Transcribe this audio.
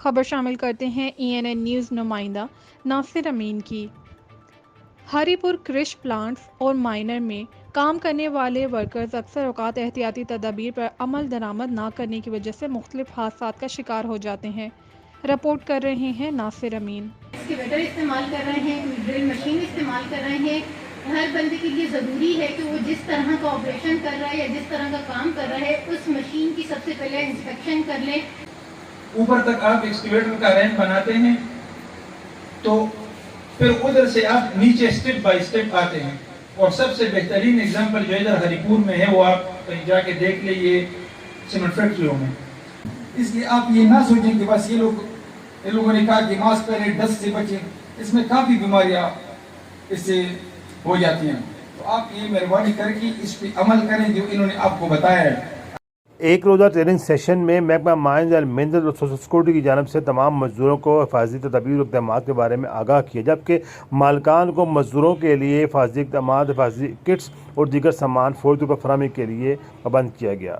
خبر شامل کرتے ہیں ENN نیوز نمائندہ ناصر امین کی۔ ہری پور کرش پلانٹس اور مائنر میں کام کرنے والے ورکرز اکثر اوقات احتیاطی تدابیر پر عمل درآمد نہ کرنے کی وجہ سے مختلف حادثات کا شکار ہو جاتے ہیں۔ رپورٹ کر رہے ہیں ناصر امین۔ ایکسکیویٹر استعمال کر رہے ہیں، ڈرل مشین استعمال کر رہے ہیں۔ ہر بندے کے لیے ضروری ہے کہ وہ جس طرح کا آپریشن کر رہا ہے یا جس طرح کا کام کر رہا ہے اس مشین کی سب سے پہلے انسپیکشن کر لیں۔ اوپر تک آپ ایکسکیویٹر کا رینک بناتے ہیں تو پھر ادھر سے آپ نیچے سٹیپ بائی سٹیپ آتے ہیں، اور سب سے بہترین ایگزامپل جو ادھر ہری پور میں ہے وہ آپ کہیں جا کے دیکھ لیں، یہ سیمنٹ فیکٹریوں میں۔ اس لیے آپ یہ نہ سوچیں کہ بس یہ لوگوں نے کہا کہ ماسک پہنے، ڈسٹ سے بچیں، اس میں کافی بیماریاں اس سے ہو جاتی ہیں۔ تو آپ یہ مہربانی کر کے اس پہ عمل کریں جو انہوں نے آپ کو بتایا ہے۔ ایک روزہ ٹریننگ سیشن میں محکمہ مائنز اینڈ منرل اور سوشل سیکورٹی کی جانب سے تمام مزدوروں کو حفاظتی تدابیر و اقدامات کے بارے میں آگاہ کیا، جبکہ مالکان کو مزدوروں کے لیے حفاظتی اقدامات، حفاظتی کٹس اور دیگر سامان فوری طور پر فراہمی کے لیے پابند کیا گیا۔